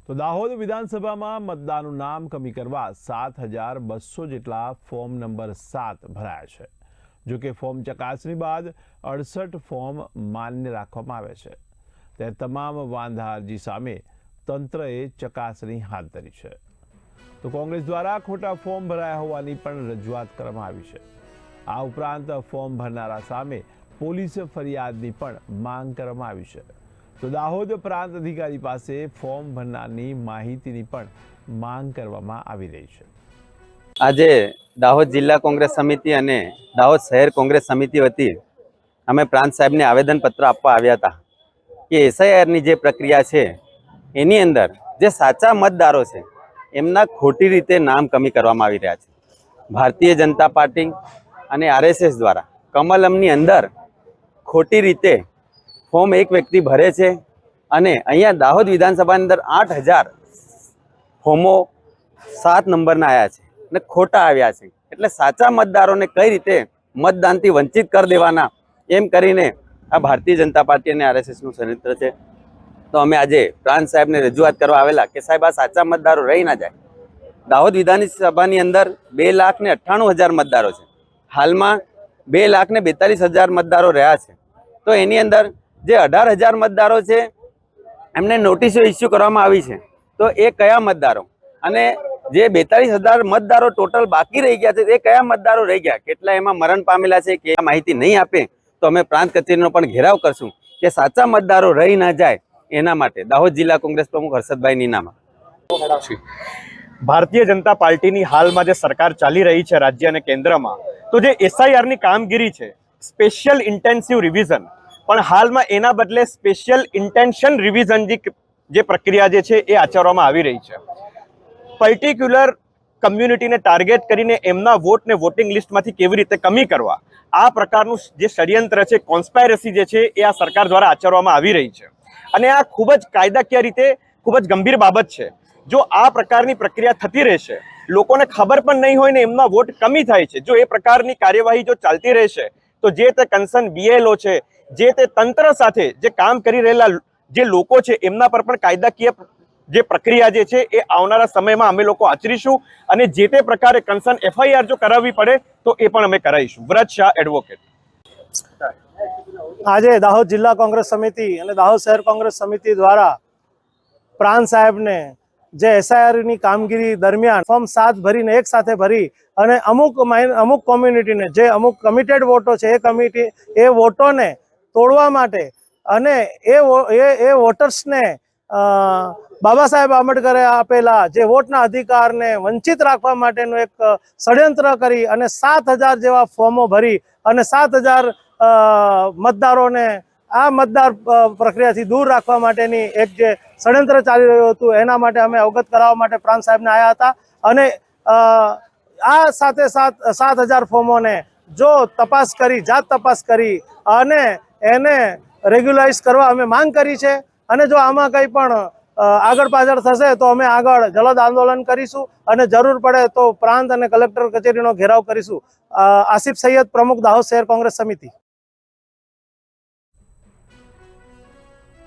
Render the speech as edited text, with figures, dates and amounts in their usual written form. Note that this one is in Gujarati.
તો દાહોદ વિધાનસભામાં મતદાનનું નામ કમી કરવા 7,200 જેટલા ફોર્મ નંબર 7 ભરાયા છે। જો કે ફોર્મ ચકાસણી બાદ 68 ફોર્મ માન્ય રાખવામાં આવે છે, ત્યારે તમામ વાંધા અરજી સામે તંત્રએ ચકાસણી હાથ ધરી છે। તો કોંગ્રેસ દ્વારા ખોટા ફોર્મ ભરાયા હોવાની પણ રજૂઆત કરવામાં આવી છે। આ ઉપરાંત ફોર્મ ભરનારા સામે પોલીસ ફરિયાદની પણ માંગ કરવામાં આવી છે। તો દાહોદ પ્રાંત અધિકારી પાસે ફોર્મ ભરનારની માહિતીની પણ માંગ કરવામાં આવી રહી છે। આજે દાહોદ જિલ્લા કોંગ્રેસ સમિતિ અને દાહોદ શહેર કોંગ્રેસ સમિતિ વતી અમે પ્રાંત સાહેબને આવેદનપત્ર આપવા આવ્યા હતા કે એસઆઈઆરની જે પ્રક્રિયા છે એની અંદર જે સાચા મતદારો છે એમના ખોટી રીતે નામ કમી કરવામાં આવી રહ્યા છે। ભારતીય જનતા પાર્ટી અને આરએસએસ દ્વારા કમલમની અંદર ખોટી રીતે ફોર્મ એક વ્યક્તિ ભરે છે અને અહીંયા દાહોદ વિધાનસભાની અંદર 8,000 ફોર્મો 7 નંબરના આવ્યા છે અને ખોટા આવ્યા છે। એટલે સાચા મતદારોને કઈ રીતે મતદાનથી વંચિત કરી દેવાના એમ કરીને આ ભારતીય જનતા પાર્ટી અને આરએસએસનું ષડયંત્ર છે। તો અમે આજે પ્રાંત સાહેબને રજૂઆત કરવા આવેલા કે સાહેબ આ સાચા મતદારો રહી ના જાય। દાહોદ વિધાનસભાની અંદર 2,98,000 મતદારો છે, હાલમાં 2,42,000 મતદારો રહ્યા છે। તો એની અંદર જે 18,000 મતદારો છે એમને નોટિસો ઇસ્યુ કરવામાં આવી છે, તો એ કયા મતદારો અને જે 42,000 મતદારો ટોટલ બાકી રહી ગયા છે એ કયા મતદારો રહી ગયા, કેટલા એમાં મરણ પામેલા છે કે માહિતી નહીં આપે તો અમે પ્રાંત કચેરીનો પણ ઘેરાવ કરશું કે સાચા મતદારો રહી ના જાય એના માટે। દાહોદ જિલ્લા કોંગ્રેસ પ્રમુખ હર્ષદભાઈ નીનામા। ભારતીય જનતા પાર્ટીની હાલમાં જે સરકાર ચાલી રહી છે રાજ્ય અને કેન્દ્રમાં, તો જે એસઆઈઆરની કામગીરી છે સ્પેશિયલ ઇન્ટેન્સિવ રિવિઝન, પણ હાલમાં એના બદલે સ્પેશિયલ ઇન્ટેન્શન રિવિઝન જે પ્રક્રિયા જે છે એ આચરવામાં આવી રહી છે। પર્ટિક્યુલર કમ્યુનિટીને ટાર્ગેટ કરીને એમના વોટને વોટિંગ લિસ્ટમાંથી કેવી રીતે કમી કરવા, આ પ્રકારનું જે ષડયંત્ર છે, કોન્સ્પાયરસી જે છે એ આ સરકાર દ્વારા આચરવામાં આવી રહી છે અને આ ખૂબ જ કાયદાકીય રીતે ખૂબ જ ગંભીર બાબત છે। જો આ પ્રકારની પ્રક્રિયા થતી રહેશે, લોકોને ખબર પણ નહીં હોય ને એમના વોટ કમી થાય છે, જો એ પ્રકારની કાર્યવાહી જો ચાલતી રહેશે તો જે તે કન્સર્ન બીએલઓ છે, જે તે તંત્ર સાથે જે કામ કરી રહેલા જે લોકો છે એમના પર પણ કાયદાકીય જે પ્રક્રિયા જે છે એ આવનારા સમયમાં અમે લોકો આચરીશું અને જે તે પ્રકારે કન્સર્ન એફઆઈઆર જો કરાવવી પડે તો એ પણ અમે કરાવીશું। વ્રત શાહ એડવોકેટ। આજે દાહોદ જિલ્લા કોંગ્રેસ સમિતિ અને દાહોદ શહેર કોંગ્રેસ સમિતિ દ્વારા પ્રાંત સાહેબને જે એસઆઈઆરની કામગીરી દરમિયાન ફોર્મ 7 ભરીને એક સાથે ભરી અને અમુક કોમ્યુનિટીને જે અમુક કમિટેડ વોટો છે એ વોટોને તોડવા માટે અને એ વોટર્સને બાબા સાહેબ આંબેડકરે આપેલા જે વોટના અધિકારને વંચિત રાખવા માટેનું એક ષડયંત્ર કરી અને 7,000 જેવા ફોર્મો ભરી અને 7,000 મતદારોને આ મતદાર પ્રક્રિયાથી દૂર રાખવા માટેની એક જે ષડયંત્ર ચાલી રહ્યું હતું એના માટે અમે અવગત કરાવવા માટે પ્રાંત સાહેબને આવ્યા હતા અને આ સાથે 7,000 ફોર્મોને જો જાત તપાસ કરી અને એને રેગ્યુલાઇઝ કરવા અમે માંગ કરી છે અને જો આમાં કંઈ પણ આગળ પાછળ થશે તો અમે આગળ જલદ આંદોલન કરીશું અને જરૂર પડે તો પ્રાંત અને કલેક્ટર કચેરીનો ઘેરાવ કરીશું। આસિફ સૈયદ, પ્રમુખ દાહોદ શહેર કોંગ્રેસ સમિતિ।